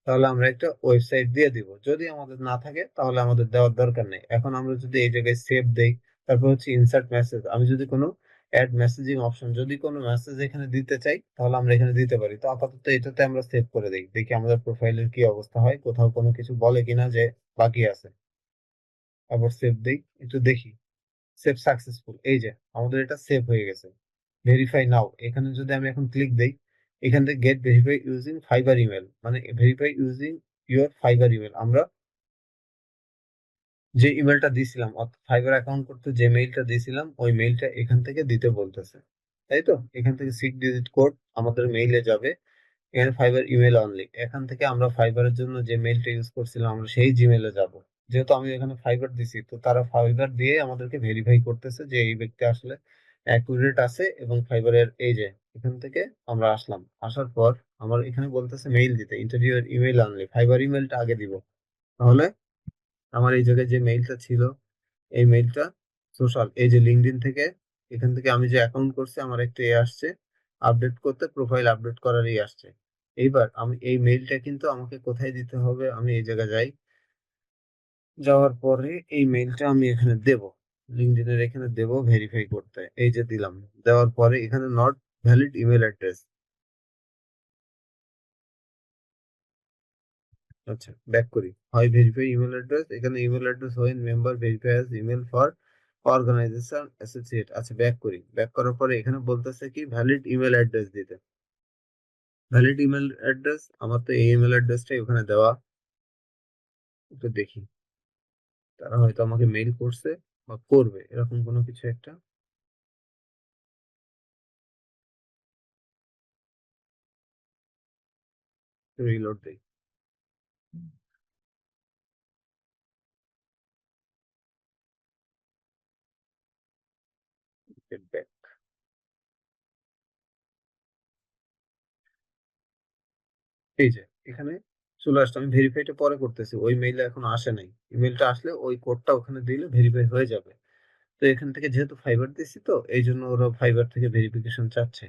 তাহলে আমরা একটা ওয়েবসাইট দিয়ে দিব, যদি আমাদের না থাকে তাহলে আমাদের দেওয়ার দরকার নেই। এখন আমরা যদি এই জায়গায় সেভ দেই, তারপর হচ্ছে ইনসার্ট মেসেজ, আমি যদি কোনো অ্যাড মেসেজিং অপশন, যদি কোনো মেসেজ এখানে দিতে চাই তাহলে আমরা এখানে দিতে পারি। তো আপাতত এটাতে আমরা সেভ করে দিই, দেখি আমাদের প্রোফাইলের কি অবস্থা হয়, কোথাও কোনো কিছু বলে কিনা যে বাকি আছে। আবার সেভ দেই, একটু দেখি। সেভ সাকসেসফুল, এই যে আমাদের এটা সেভ হয়ে গেছে। ভেরিফাই নাও, এখানে যদি আমি এখন ক্লিক দেই, এখান থেকে get verify using Fiverr email, মানে verify using your Fiverr email, আমরা যে ইমেলটা দিয়েছিলাম অর্থাৎ ফাইবার অ্যাকাউন্ট করতে যে মেইলটা দিয়েছিলাম ওই মেইলটা এখান থেকে দিতে বলতেছে, তাই তো? এখান থেকে 6 ডিজিট কোড আমাদের মেইলে যাবে। এখানে ফাইবার ইমেল অনলি, এখান থেকে আমরা ফাইবারের জন্য যে মেইলটা ইউজ করছিলাম আমরা সেই জিমেলে যাব। যেহেতু আমি এখানে ফাইবার দিছি তো তারা ফাইবার দিয়ে আমাদেরকে ভেরিফাই করতেছে যে এই ব্যক্তি আসলে অ্যাকুরেট আছে। এবং ফাইবারের এই যে এখান থেকে আমরা আসলাম, আসার পর আমার এখানে বলতেছে মেইল দিতে, ইন্টারভিউর ইমেল অনলি, ফাইবার ইমেলটা আগে দিব। তাহলে আমার এই জায়গায় যে মেইলটা ছিল এই মেইলটা সোশ্যাল, এই যে লিঙ্কডইন থেকে, এখান থেকে আমি যে অ্যাকাউন্ট করছি আমার একটা এ আসছে আপডেট করতে, প্রোফাইল আপডেট করারই আসছে। এইবার আমি এই মেইলটা কিন্তু আমাকে কোথায় দিতে হবে? আমি এই জায়গায় যাই, যাওয়ার পরে এই মেইলটা আমি এখানে দেব, লিঙ্কডইনের এখানে দেব ভেরিফাই করতে, এই যে দিলাম। দেওয়ার পরে এখানে নট ভ্যালিড ইমেল অ্যাড্রেস। আচ্ছা ব্যাক করি, হয় ভেরিফাই ইমেল অ্যাড্রেস, এখানে ইমেল অ্যাড্রেস হয় member verify as email for organisation associate. আচ্ছা ব্যাক করি, ব্যাক করার পরে এখানে বলতেছে কি ভ্যালিড ইমেল অ্যাড্রেস দিতে। ভ্যালিড ইমেল অ্যাড্রেস, আমার তো এই ইমেল অ্যাড্রেসটাই ওখানে দেওয়া। একটু দেখি, তারা হয়তো আমাকে মেইল করছে বা করবে এরকম কোনো কিছু একটা। রিলোড দেই, গেট ব্যাক। এই যে এখানে চলে আসছে, আমি ভেরিফাইটা পরে করতেছি, ওই মেইলে এখন আসে নাই। ইমেলটা আসলে ওই কোডটা ওখানে দিলে ভেরিফাই হয়ে যাবে। তো এখান থেকে যেহেতু ফাইবার দিছি তো এই জন্য ওরা ফাইবার থেকে ভেরিফিকেশন চাচ্ছে।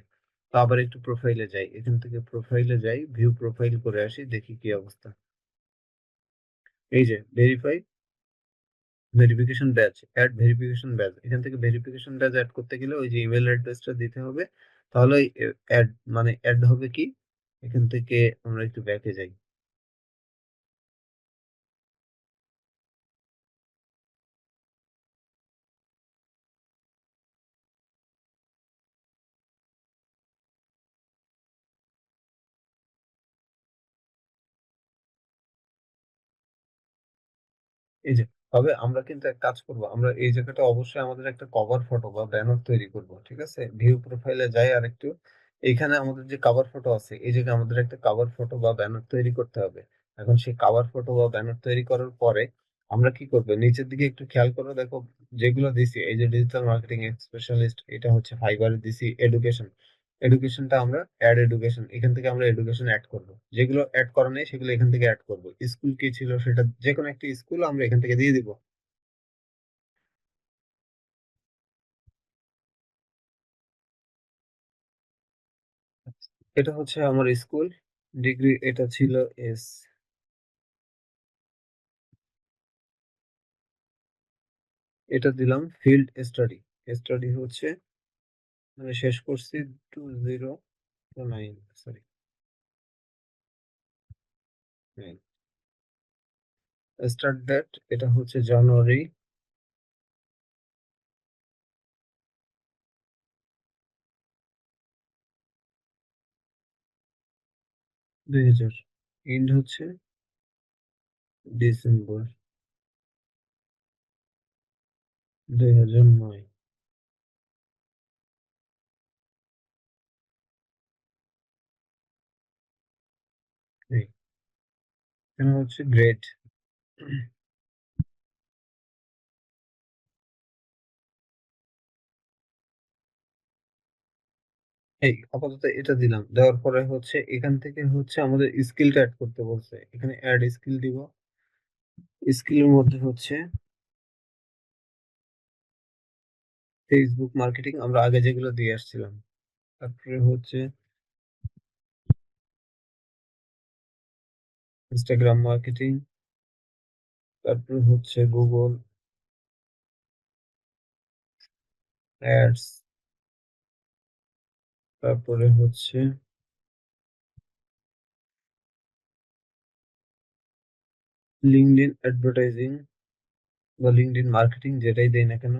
তো আবার একটু প্রোফাইলে যাই, এখান থেকে প্রোফাইলে যাই, ভিউ প্রোফাইল করে আসি, দেখি কি অবস্থা। এই যে verify, verification batch, add verification batch, এখান থেকে ভেরিফিকেশন ব্যাচ অ্যাড করতে গেলে ওই যে ইমেল অ্যাড্রেসটা দিতে হবে। তাহলে অ্যাড মানে অ্যাড হবে কি, এখান থেকে আমরা একটু ব্যাকে যাই। এই যে, তবে আমরা কিন্তু এক কাজ করব, আমরা এই জায়গাটা অবশ্যই আমাদের একটা কভার ফটো বা ব্যানার তৈরি করব, ঠিক আছে? ভিউ প্রোফাইলে যাই আর একটু, এইখানে আমাদের যে কভার ফটো আছে এই জায়গায় আমাদের একটা কভার ফটো বা ব্যানার তৈরি করতে হবে। এখন সেই কভার ফটো বা ব্যানার তৈরি করার পরে আমরা কি করব, নিচের দিকে একটু খেয়াল করে দেখো, যেগুলো দিছি এই যে ডিজিটাল মার্কেটিং স্পেশালিস্ট, এটা হচ্ছে ফাইবারে দিছি, এডুকেশন, এডুকেশনটা আমরা অ্যাড এডুকেশন, এখান থেকে আমরা এডুকেশন অ্যাড করব। যেগুলো অ্যাড করা নেই সেগুলো এখান থেকে অ্যাড করব। স্কুল কি ছিল সেটা যে কোনো একটা স্কুল আমরা এখান থেকে দিয়ে দিব। এটা হচ্ছে আমার স্কুল, ডিগ্রি এটা ছিল এস, এটা দিলাম ফিল্ড স্টাডি, স্টাডি হচ্ছে মানে শেষ করছি 2009, সরি 9, স্টার্ট ডেট এটা হচ্ছে জানুয়ারি 2000, এন্ড হচ্ছে ডিসেম্বর 2009। এই এখানে হচ্ছে গ্রেড। এই আপাতত এটা দিলাম, দেওয়ার পরে হচ্ছে এখান থেকে হচ্ছে আমাদের স্কিলটা অ্যাড করতে বলছে, এখানে অ্যাড স্কিল দিব। স্কিলের মধ্যে হচ্ছে ফেসবুক মার্কেটিং, আমরা আগে যেগুলো দিয়ে আসছিলাম। তারপরে হচ্ছে ইনস্টাগ্রাম মার্কেটিং, তারপরে হচ্ছে গুগল অ্যাডস, তারপরে হচ্ছে লিঙ্কডইন অ্যাডভার্টাইজিং বা লিঙ্কডইন মার্কেটিং, যেটাই দেই না কেন।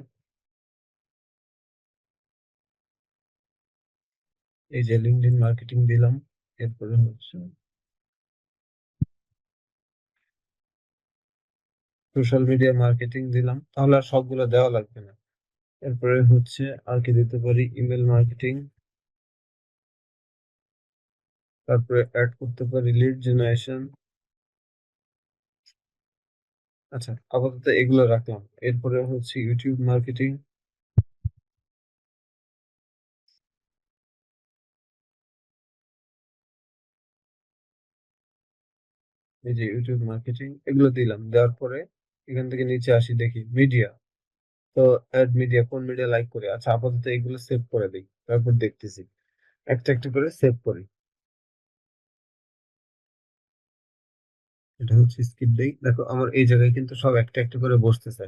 এই যে লিঙ্কডইন মার্কেটিং দিলাম, এরপরে হচ্ছে সোশ্যাল মিডিয়া মার্কেটিং দিলাম, তাহলে আর সবগুলো দেওয়া লাগবে না। এরপরে হচ্ছে আর কি দিতে পারি, ইমেল মার্কেটিং, তারপরে অ্যাড করতে পারি লিড জেনারেশন। আচ্ছা, আপাতত এগুলো রাখলাম। এরপরে হচ্ছে ইউটিউব মার্কেটিং, এই যে ইউটিউব মার্কেটিং এগুলো দিলাম, দেওয়ার পরে এখান থেকে নিচে আসি, দেখি মিডিয়া, তো অ্যাড মিডিয়া, কোন মিডিয়া লাইক করে। আচ্ছা, আপাতত এগুলো সেভ করে দিই, তারপর দেখতেছি, একটা একটা করে সেভ করি। এটা হচ্ছে স্কিপ দেই, দেখো আমার এই জায়গায় কিন্তু সব একটা একটা করে বসতেছে,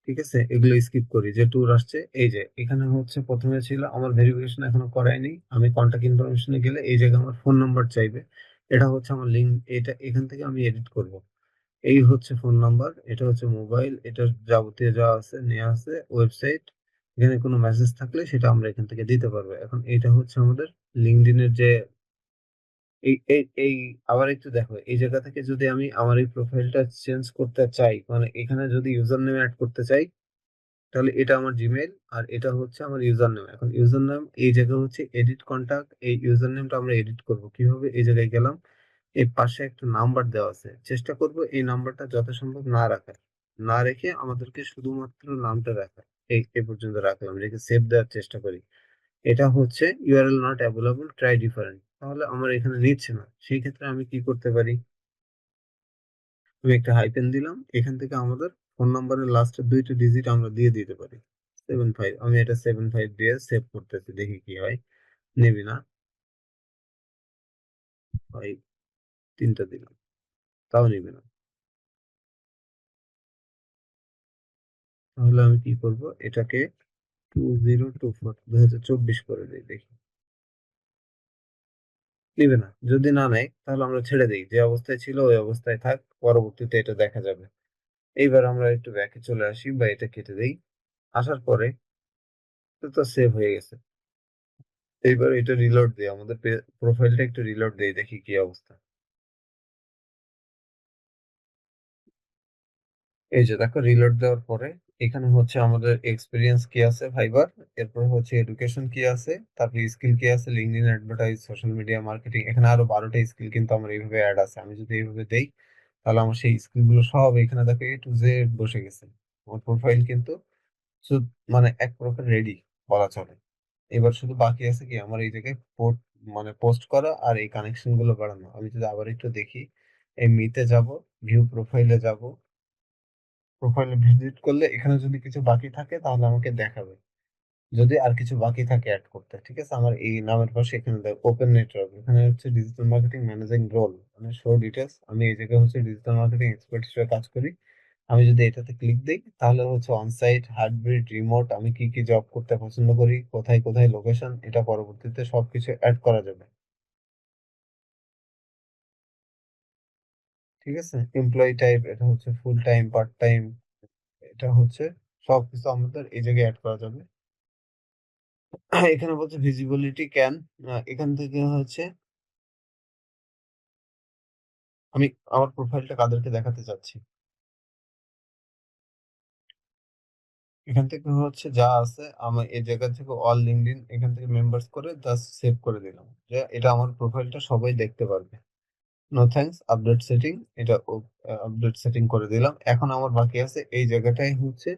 ঠিক আছে? এগুলো স্কিপ করি, যে ট্যুর আসছে। এই যে এখানে হচ্ছে প্রথমে ছিল আমার ভেরিফিকেশন এখনো করায়নি, আমি কন্টাক্ট ইনফরমেশনে গেলে এই জায়গায় আমার ফোন নাম্বার চাইবে, এটা হচ্ছে আমার লিঙ্ক, এটা এখান থেকে আমি এডিট করব। এই হচ্ছে ফোন নাম্বার, এটা হচ্ছে মোবাইল, এটা যাবতীয় যা আছে নেওয়া আছে, ওয়েবসাইট, এখানে কোনো মেসেজ থাকলে সেটা আমরা এখান থেকে দিতে পারবো। এখন এইটা হচ্ছে আমাদের লিঙ্কডইনের যে এই আবার একটু দেখো, এই জায়গা থেকে যদি আমি আমার এই প্রোফাইলটা চেঞ্জ করতে চাই, মানে এখানে যদি ইউজার নেম অ্যাড করতে চাই, তাহলে এটা আমার জিমেইল আর এটা হচ্ছে আমার ইউজার নেম। এখন ইউজার নেম এই জায়গায় হচ্ছে এডিট কন্টাক্ট, এই ইউজার নেমটা আমরা এডিট করব কিভাবে, এই জায়গায় গেলাম, এই পাশে একটা নাম্বার দেওয়া আছে, চেষ্টা করব এই নাম্বারটা যত সম্ভব না রাখার, না রেখে আমাদেরকে শুধুমাত্র নামটা রাখার। এই পর্যন্ত রাখলাম, রেখে সেভ দেওয়ার চেষ্টা করি। এটা হচ্ছে URL not available, try different, তাহলে আমার এখানে নিচ্ছে না। সেই ক্ষেত্রে আমি কি করতে পারি, আমি একটা হাইপেন দিলাম, এখান থেকে আমাদের ফোন নাম্বারের লাস্টের দুইটা ডিজিট আমরা দিয়ে দিতে পারি, 75, আমি এটা 75 দিয়ে সেভ করতেছি, দেখি কি হয়। নেবে না, ভাই তিনটা দিলাম, তাও নেবে না। তাহলে আমি কি করব, এটাকে 2024 করে দিই, দেখি নিবে না। যদি না নেয় তাহলে আমরা ছেড়ে দিই, যে অবস্থায় ছিল ওই অবস্থায় থাক, পরবর্তীতে এটা দেখা যাবে। এইবার আমরা একটু ব্যাকে চলে আসি বা এটা কেটে দেই। আসার পরে তো সেভ হয়ে গেছে। এইবার এটা রিলোড দিই, আমাদের প্রোফাইলটা একটু রিলোড দিই, দেখি কি অবস্থা। এই যে দেখো, রিলোড দেওয়ার পরে এখানে হচ্ছে আমাদের এক্সপিরিয়েন্স কি আছে ফাইবার, এরপর হচ্ছে এডুকেশন কি আছে, তারপর স্কিল কি আছে, LinkedIn advertise, social media marketing. এখানে আরো 12টা স্কিল কিন্তু আমার এইভাবে অ্যাড আছে। আমি যদি এইভাবে দেই তাহলে আমার সেই স্কিল গুলো সব এখানে দেখো A to Z বসে গেছে। আমার প্রোফাইল কিন্তু মানে এক প্রকার রেডি বলা চলে। এবার শুধু বাকি আছে কি আমার এই জায়গায় মানে পোস্ট করা আর এই কানেকশন গুলো বাড়ানো। আমি যদি আবার একটু দেখি, এই মিতে যাব, ভিউ প্রোফাইলে যাব, প্রোফাইলে ভিজিট করলে এখানে যদি কিছু বাকি থাকে তাহলে আমাকে দেখাবে, যদি আর কিছু বাকি থাকে অ্যাড করতে। ঠিক আছে, আমার এই নামের পাশে এখানে ওপেন নেটওয়ার্ক, এখানে হচ্ছে ডিজিটাল মার্কেটিং ম্যানেজিং রোল, মানে শো ডিটেলস। আমি এই জায়গায় হচ্ছে ডিজিটাল মার্কেটিং এক্সপার্ট হিসেবে কাজ করি। আমি যদি এটাতে ক্লিক দিই তাহলে হচ্ছে অনসাইট, হাইব্রিড, রিমোট, আমি কি কি জব করতে পছন্দ করি, কোথায় কোথায় লোকেশন, এটা পরবর্তীতে সবকিছু অ্যাড করা যাবে। ঠিক আছে, এমপ্লয়ি টাইপ, এটা হচ্ছে ফুল টাইম, পার্ট টাইম, এটা হচ্ছে সবকিছু আমাদের এই জায়গায় অ্যাড করা যাবে। এখানে বলছে ভিজিবিলিটি ক্যান, এখান থেকে হচ্ছে আমি আমার প্রোফাইলটা কাদেরকে দেখাতে চাচ্ছি, এখান থেকে হচ্ছে যা আছে আমার এই জায়গা থেকে অল লিঙ্কডইন, এখান থেকে মেম্বার্স করে জাস্ট সেভ করে দিলাম, যে এটা আমার প্রোফাইলটা সবাই দেখতে পারবে। নো থ্যাঙ্কস, আপডেট সেটিং, এটা আপডেট সেটিং করে দিলাম। এখন আমার বাকি আছে এই জায়গাটায় হচ্ছে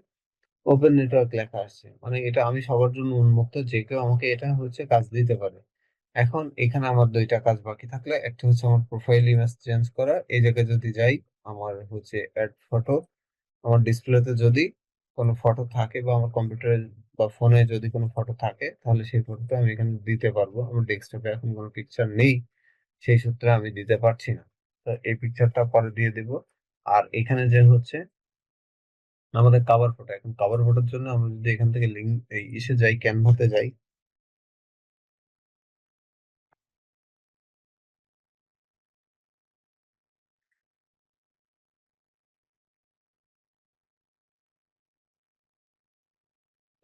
ওপেন নেটওয়ার্ক লেখা আসছে, মানে এটা আমি সবার জন্য উন্মুক্ত, যে কেউ আমাকে এটা হচ্ছে কাজ দিতে পারে। এখন এখানে আমার দুইটা কাজ বাকি থাকলে, একটা হচ্ছে আমার প্রোফাইল ইমেজ চেঞ্জ করা। এই জায়গায় যদি যাই, আমার হচ্ছে অ্যাড ফটো, আমার ডিসপ্লেতে যদি কোনো ফটো থাকে বা আমার কম্পিউটারে বা ফোনে যদি কোনো ফটো থাকে তাহলে সেই ফটোটা আমি এখানে দিতে পারবো। আমার ডেস্কটপে এখন কোনো পিকচার নেই, সেই সূত্রে আমি দিতে পারছি না। তো এই পিকচারটা পরে দিয়ে দিব। আর এখানে যে হচ্ছে আমাদের কভার ফটো, এখন কভার ফটোর জন্য আমরা যদি এখান থেকে লিঙ্ক ইসে যাই, ক্যানভাতে যাই,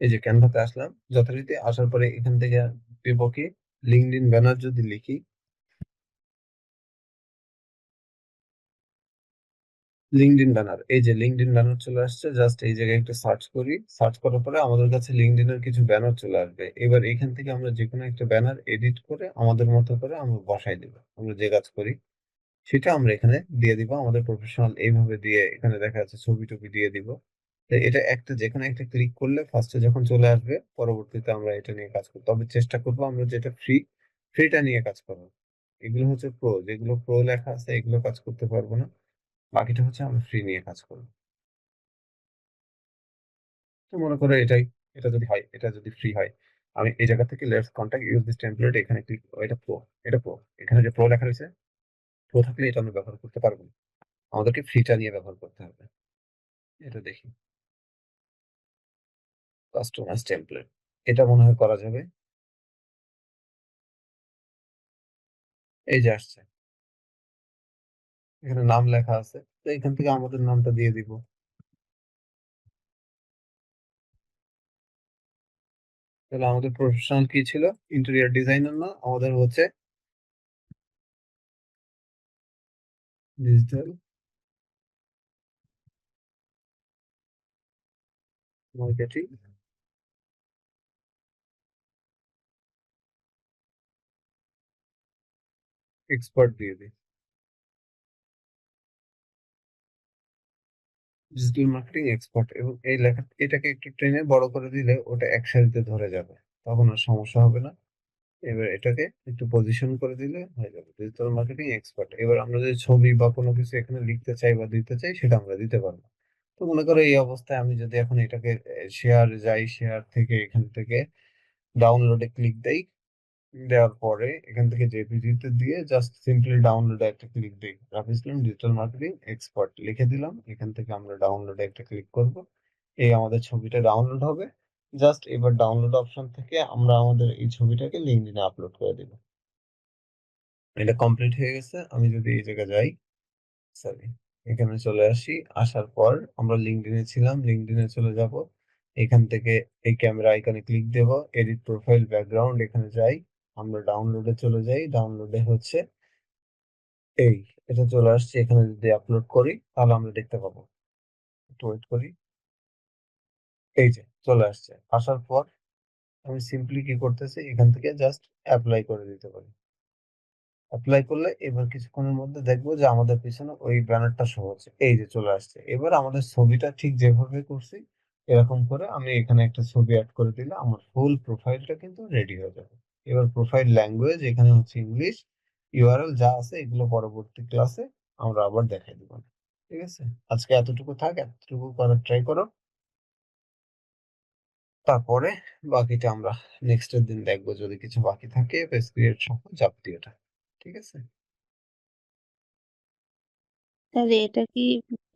এই যে ক্যানভাতে আসলাম যথারীতি, আসার পরে এখান থেকে পেব কি, লিঙ্কডইন ব্যানার যদি লিখি, লিঙ্কডইন ব্যানার, এই যে লিঙ্কডইন ব্যানার চলে আসছে। জাস্ট এই জায়গায় একটু সার্চ করি, সার্চ করার পরে আমাদের কাছে লিঙ্কডইনের কিছু ব্যানার চলে আসবে। এবার এখান থেকে আমরা যে কোনো একটা ব্যানার এডিট করে আমাদের মতো করে আমরা বসাই দিব। আমরা যে কাজ করি সেটা আমরা এখানে দিয়ে দিব, আমাদের প্রফেশনাল এইভাবে দিয়ে এখানে দেখা যাচ্ছে ছবি টবি দিয়ে দিব। তো এটা একটা যে কোনো একটা ক্লিক করলে ফার্স্টে যখন চলে আসবে, পরবর্তীতে আমরা এটা নিয়ে কাজ করবো। তবে চেষ্টা করবো আমরা যেটা ফ্রিটা নিয়ে কাজ করবো। এগুলো হচ্ছে প্রো, যেগুলো প্রো লেখা আছে এগুলো কাজ করতে পারবো না, বাকিটা হচ্ছে আমরা ফ্রি নিয়ে কাজ করবো। তো মনে করো এটাই, এটা যদি হয়, এটা যদি ফ্রি হয়, আমি এই জায়গা থেকে let's contact use this template এখানে ক্লিক, এটা প্রো, এটা প্রো, এখানে যে প্রো লেখা রয়েছে, প্রো থাকলে এটা আমরা ব্যবহার করতে পারবো না, আমাদেরকে ফ্রিটা নিয়ে ব্যবহার করতে হবে। এটা দেখি, কাস্টমাইজ টেমপ্লেট, এটা মনে হয় করা যাবে। এই যে আসছে, এখানে নাম লেখা আছে, তো এখান থেকে আমাদের নামটা দিয়ে দিব। তাহলে আমাদের প্রফেশনাল কি ছিল, ইন্টেরিয়র ডিজাইনার না, আমাদের হচ্ছে ডিজিটাল মার্কেটিং এক্সপার্ট দিয়ে দিই, ডিজিটাল মার্কেটিং এক্সপার্ট। এবং এই লেখা এটাকে একটু টেনে বড় করে দিলে ওটা একসাথে ধরে যাবে, তখন আর সমস্যা হবে না। এবার এটাকে একটু পজিশন করে দিলে হয়ে যাবে ডিজিটাল মার্কেটিং এক্সপার্ট। এবার আমরা যদি ছবি বা কোনো কিছু এখানে লিখতে চাই বা দিতে চাই সেটা আমরা দিতে পারবো। তো মনে করো এই অবস্থায় আমি যদি এখন এটাকে শেয়ার যাই, শেয়ার থেকে এখান থেকে ডাউনলোডে ক্লিক দেই, দেওয়ার পরে এখান থেকে জেপিজিতে দিয়ে জাস্ট সিম্পলি ডাউনলোডে একটা ক্লিক দিই, রাফি ইসলাম ডিজিটাল মার্কেটিং এক্সপার্ট লিখে দিলাম, এখান থেকে আমরা ডাউনলোডে একটা ক্লিক করব। এই আমাদের ছবিটা ডাউনলোড হবে। জাস্ট এবার ডাউনলোড অপশন থেকে আমরা আমাদের এই ছবিটাকে লিঙ্কডইনে আপলোড করে দিব। এটা কমপ্লিট হয়ে গেছে। আমি যদি এই জায়গায় যাই, সরি, এখানে চলে আসি, আসার পর আমরা লিঙ্কডইনে ছিলাম, লিঙ্কডইনে চলে যাব। এখান থেকে এই ক্যামেরা আইকনে ক্লিক দেব, এডিট প্রোফাইল ব্যাকগ্রাউন্ড, এখানে যাই, আমরা ডাউনলোডে চলে যাই। ডাউনলোডে হচ্ছে এই, এটা চলে আসছে। এখানে যদি আপলোড করি তাহলে আমরা দেখতে পাবো। একটু ওয়েট করি। এই যে চলে আসছে। আসার পর আমি সিম্পলি কি করতেছি, এখান থেকে জাস্ট অ্যাপ্লাই করে দিতে পারি। অ্যাপ্লাই করলে এবার কিছুক্ষণের মধ্যে দেখবো যে আমাদের পিছনে ওই ব্যানারটা শো হচ্ছে। এই যে চলে আসছে। এবার আমাদের ছবিটা ঠিক যেভাবে করছি এরকম করে আমি এখানে একটা ছবি অ্যাড করে দিলে আমার ফুল প্রোফাইলটা কিন্তু রেডি হয়ে যাবে। এবার প্রোফাইল ল্যাঙ্গুয়েজ এখানে হচ্ছে ইংলিশ, ইউআরএল যা আছে এগুলো পরবর্তী ক্লাসে আমরা আবার দেখাই দিব। ঠিক আছে, আজকে এতটুকু থাক, এতটুকু করার ট্রাই করো। তারপরে বাকিটা আমরা নেক্সট এর দিন দেখবো, যদি কিছু বাকি থাকে পেজ ক্রিয়েট সহ যাবতীয়টা। ঠিক আছে। তাহলে এটা কি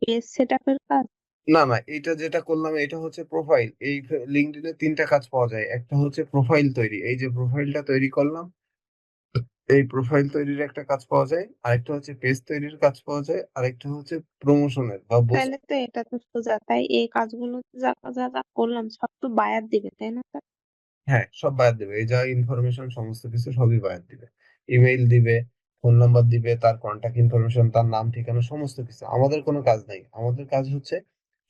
পেজ সেট আপের কাজ? না না, এটা যেটা করলাম এটা হচ্ছে প্রোফাইল। এই লিঙ্কডইনে তিনটা কাজ পাওয়া যায়। একটা হচ্ছে প্রোফাইল তৈরি, এই যে প্রোফাইলটা তৈরি করলাম, এই প্রোফাইল তৈরির একটা কাজ পাওয়া যায়। আরেকটা হচ্ছে পেজ তৈরির কাজ পাওয়া যায়। আরেকটা হচ্ছে প্রমোশনের বা বুস্ট। তাহলে তো এটা তো সোজা, তাই এই কাজগুলো যা যা যা করলাম সব তো বায়ার দিবে, তাই না স্যার? হ্যাঁ, সব বাদ দিবে। এই যা ইনফরমেশন সমস্ত কিছু সবই বাদ দিবে। ইমেইল দিবে, ফোন নাম্বার দিবে, তার কন্টাক্ট ইনফরমেশন, তার নাম ঠিকানা সমস্ত কিছু। আমাদের কোনো কাজ নাই, আমাদের কাজ হচ্ছে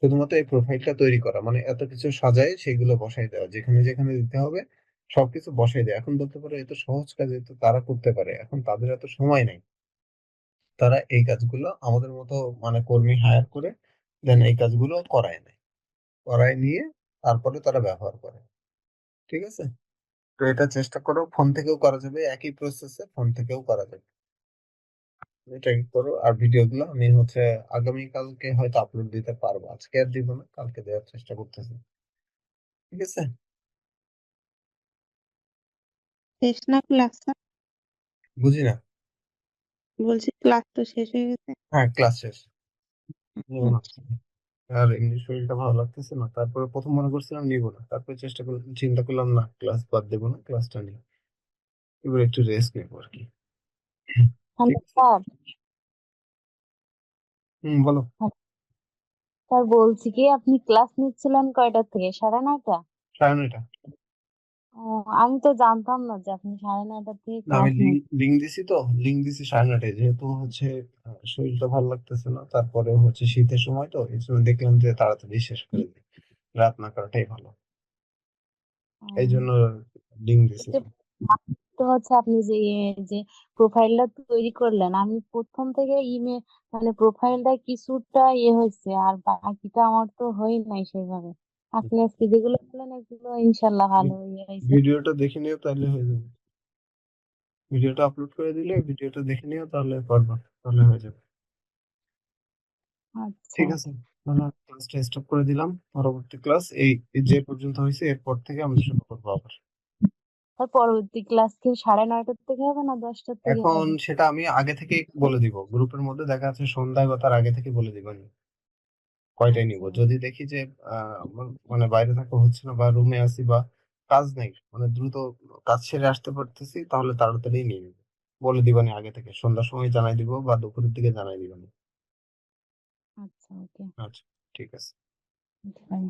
শুধুমাত্র এই প্রোফাইলটা তৈরি করা, মানে এত কিছু সাজায় সেগুলো বসাই দেওয়া, যেখানে যেখানে দিতে হবে সবকিছু বসাই দেয়। এখন বলতে পারো এত সহজ কাজ, এত তারা করতে পারে, এখন তাদের এত সময় নাই। তারা এই কাজগুলো আমাদের মতো মানে কর্মী হায়ার করে দেন এই কাজগুলো করায় নেয়, করায় নিয়ে তারপরে তারা ব্যবহার করে। ঠিক আছে। তো এটা চেষ্টা করো, ফোন থেকেও করা যাবে, একই প্রসেসে ফোন থেকেও করা যাবে। এটা করো। আর ভিডিওগুলো আমি হচ্ছে আগামীকালকে হয়তো আপলোড দিতে পারবো, আজকে আর দিব না, কালকে দেওয়ার চেষ্টা করতেছি। ঠিক আছে। শেষ না ক্লাস স্যার? বুঝি না। বলছি ক্লাস তো শেষ হয়ে গেছে। হ্যাঁ, ক্লাস শেষ। যেমন আচ্ছা। হচ্ছে। আর এমনি শরীরটা ভালো লাগতেছে না, তারপরে প্রথম মনে করছিলাম নিব না, তারপরে চেষ্টা করলাম, চিন্তা করলাম না ক্লাস বাদ দেবো না, ক্লাসটা নিই। এবার একটু রেস্ট নেবো আর কি। ঠিক হ্যালো আছে। স্যার। বলো। স্যার বলছি কি, আপনি ক্লাস নিচ্ছিলেন কয়টা থেকে? 9:30? 9:30। ও, আমি তো জানতাম না যে আপনি 9:30 থেকে না, আমি ক্লাস লিঙ্ক নিচ্ছেন। লিঙ্ক দিছি, তো লিঙ্ক দিছি 9:30, যেহেতু হচ্ছে শরীরটা ভালো লাগতেছে না, তারপরে হচ্ছে শীতের সময়, তো এই সময় দেখলাম যে তাড়াতাড়ি শেষ করে দিই, রাত না করাটাই ভালো। এই জন্য লিঙ্ক এটা দিছিলাম। তো হচ্ছে আপনি যে যে প্রোফাইলটা তৈরি করলেন, আমি প্রথম থেকে মানে প্রোফাইলটা কিছুটা হয়েছে, আর বাকিটা আমার তো হয় নাই সেইভাবে। আপনি আজকে যেগুলো করলেন এগুলো ইনশাল্লাহ ভালো হয়েছে। ভিডিওটা দেখে নিও তাহলে হয়ে যাবে। ভিডিওটা আপলোড করে দিলে ভিডিওটা দেখে নিও, তাহলে পারবা, তাহলে হয়ে যাবে। আচ্ছা। ঠিক আছে। তাহলে ক্লাসটা স্টপ করে দিলাম। পরবর্তী ক্লাস এই যে পর্যন্ত হয়েছে এরপর থেকে আমরা শুরু করবো আবার। তার পরবর্তী ক্লাস কি 9:30 থেকে হবে না 10টার থেকে এখন হবে? সেটা আমি আগে থেকে বলে দিব, গ্রুপের মধ্যে দেখা যাচ্ছে সন্ধ্যায় বা তার আগে থেকে বলে দিব আমি কয়টায় নিব। আচ্ছা। যদি দেখি যে আমার মানে বাইরে থাকা হচ্ছে না বা রুমে আছি বা কাজ নেই, মানে দ্রুত কাজ সেরে আসতে পারতেছি, তাহলে তাড়াতাড়ি নিয়ে নিব। বলে দিবানি আগে থেকে, সন্ধ্যার সময় জানাই দিব বা দুপুরের দিকে জানাই দিবানি। আচ্ছা, ওকে। আচ্ছা, ঠিক আছে। বাই।